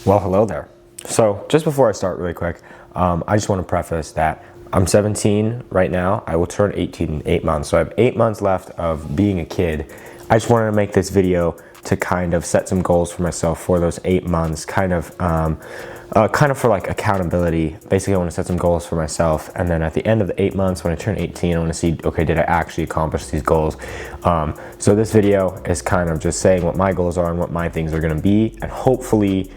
Well, hello there. So just before I start really quick, I just want to preface that I'm 17 right now. I will turn 18 in 8 months. So I have 8 months left of being a kid. I just wanted to make this video to kind of set some goals for myself for those 8 months, kind of for like accountability. Basically, I want to set some goals for myself. And then at the end of the 8 months, when I turn 18, I want to see, okay, did I actually accomplish these goals? So this video is kind of just saying what my goals are and what my things are going to be. And hopefully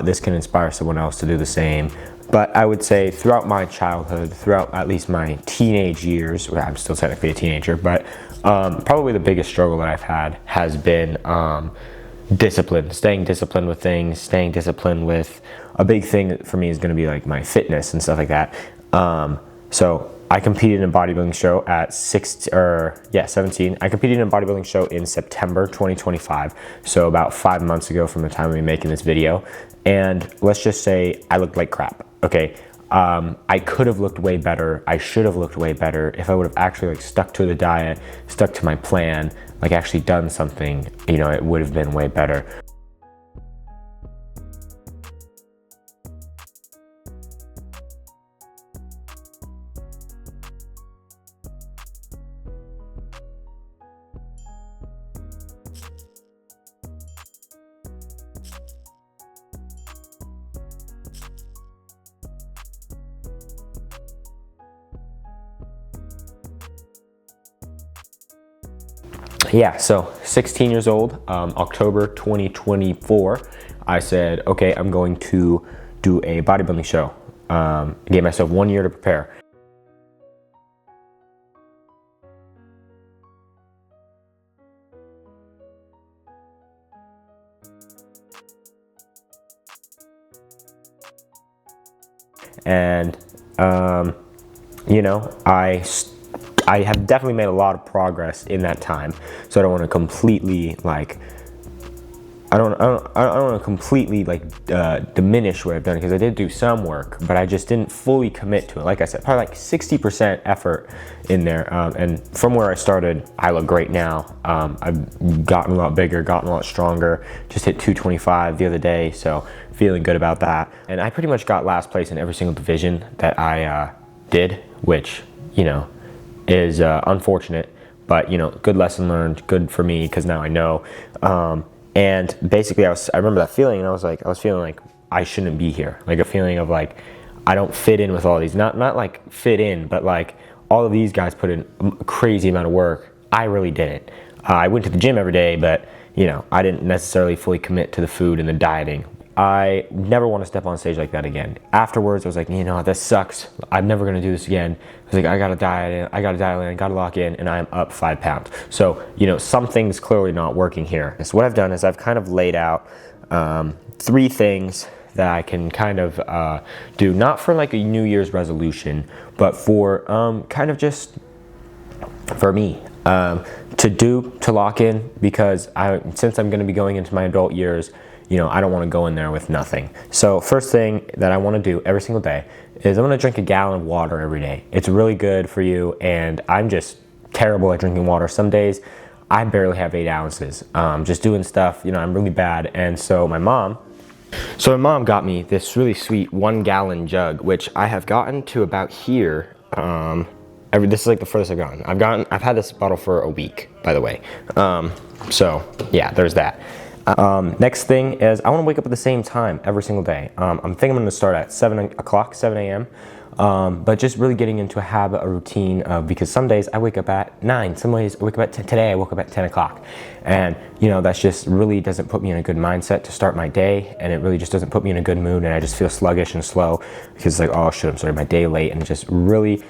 this can inspire someone else to do the same. But I would say throughout my childhood, throughout at least my teenage years, well, I'm still technically a teenager, but probably the biggest struggle that I've had has been discipline, staying disciplined with things, staying disciplined with a big thing for me is going to be like my fitness and stuff like that. So I competed in a bodybuilding show at 17. I competed in a bodybuilding show in September 2025. So about 5 months ago from the time of me making this video. And let's just say I looked like crap. Okay. I could have looked way better. I should have looked way better if I would have actually like stuck to the diet, stuck to my plan, like actually done something, you know, it would have been way better. Yeah, so 16 years old, October 2024, I said, okay, I'm going to do a bodybuilding show. I gave myself 1 year to prepare. And, you know, I have definitely made a lot of progress in that time, so I don't want to completely like I don't want to completely like diminish what I've done, because I did do some work, but I just didn't fully commit to it. Like I said, probably like 60% effort in there, and from where I started, I look great now. I've gotten a lot bigger, gotten a lot stronger. Just hit 225 the other day, so feeling good about that. And I pretty much got last place in every single division that I did, which, you know, is unfortunate, but you know, good lesson learned, good for me, because now I know. And basically I remember that feeling, and I was feeling like I shouldn't be here, like a feeling of like I don't fit in with all these, not like fit in, but like all of these guys put in a crazy amount of work. I really didn't. I went to the gym every day, but you know, I didn't necessarily fully commit to the food and the dieting. I never want to step on stage like that again. Afterwards, I was like, you know, this sucks. I'm never going to do this again. I was like, I got to dial in, I got to lock in, and I am up 5 pounds. So, you know, something's clearly not working here. So what I've done is I've kind of laid out 3 things that I can kind of do, not for like a New Year's resolution, but for kind of just for me to lock in, because since I'm going to be going into my adult years, you know, I don't want to go in there with nothing. So first thing that I want to do every single day is I'm going to drink a gallon of water every day. It's really good for you, and I'm just terrible at drinking water. Some days I barely have 8 ounces, just doing stuff, you know, I'm really bad. And so my mom got me this really sweet 1 gallon jug, which I have gotten to about here. This is like the furthest I've gotten. I've had this bottle for a week, by the way. So yeah, there's that. Next thing is I want to wake up at the same time every single day. I'm thinking I'm going to start at 7 a.m. But just really getting into a habit, a routine, because some days I wake up at 9, some days I wake up at 10. Today I woke up at 10 o'clock. And, you know, that's just really doesn't put me in a good mindset to start my day. And it really just doesn't put me in a good mood. And I just feel sluggish and slow, because it's like, oh shit, I'm starting my day late. And it just really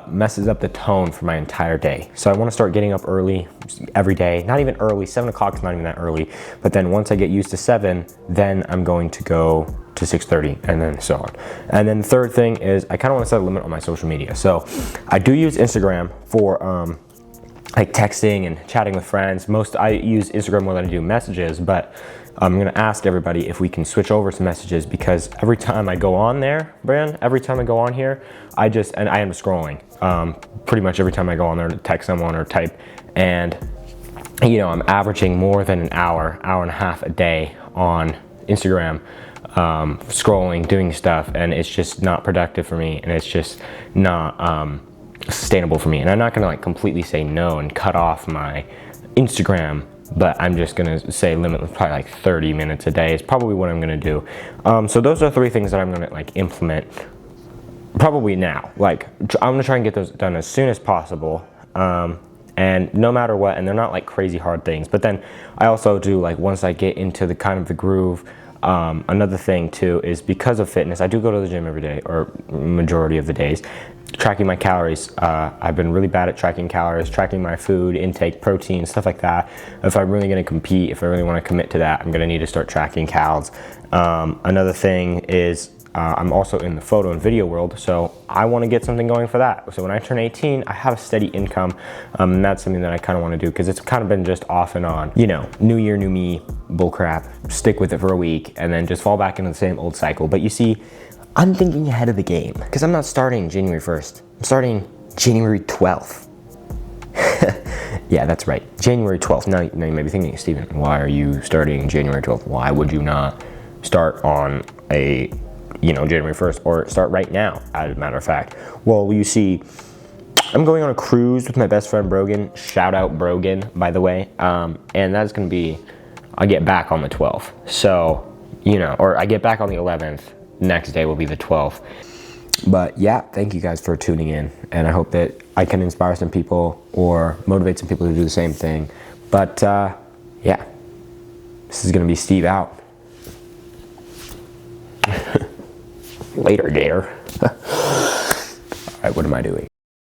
messes up the tone for my entire day. So I want to start getting up early every day. Not even early, 7 o'clock is not even that early. But then once I get used to 7, then I'm going to go to 6:30, and then so on. And then the third thing is I kind of want to set a limit on my social media. So I do use Instagram for like texting and chatting with friends. I use Instagram more than I do messages, but I'm gonna ask everybody if we can switch over to messages, because every time I go on there, every time I go on here, I am scrolling. Pretty much every time I go on there to text someone or type, and you know, I'm averaging more than an hour and a half a day on Instagram, scrolling, doing stuff, and it's just not productive for me, and it's just not sustainable for me. And I'm not gonna like completely say no and cut off my Instagram, but I'm just gonna say limit probably like 30 minutes a day is probably what I'm gonna do. So those are 3 things that I'm gonna like implement probably now. Like I'm gonna try and get those done as soon as possible. And no matter what, and they're not like crazy hard things, but then I also do like once I get into the kind of the groove, another thing too is because of fitness, I do go to the gym every day, or majority of the days. Tracking my calories, I've been really bad at tracking calories, tracking my food intake, protein, stuff like that. If I'm really gonna compete, if I really wanna commit to that, I'm gonna need to start tracking calories. Another thing is I'm also in the photo and video world, so I want to get something going for that. So when I turn 18, I have a steady income, and that's something that I kind of want to do, because it's kind of been just off and on. You know, new year, new me, bullcrap, stick with it for a week, and then just fall back into the same old cycle. But you see, I'm thinking ahead of the game, because I'm not starting January 1st. I'm starting January 12th. Yeah, that's right, January 12th. Now you may be thinking, Steven, why are you starting January 12th? Why would you not start on a January 1st, or start right now, as a matter of fact? Well, you see, I'm going on a cruise with my best friend Brogan. Shout out Brogan, by the way. And that's gonna be, I get back on the 12th. So, or I get back on the 11th. Next day will be the 12th. But yeah, thank you guys for tuning in. And I hope that I can inspire some people or motivate some people to do the same thing. But yeah, this is gonna be Steve out. Later, Gator. All right, what am I doing?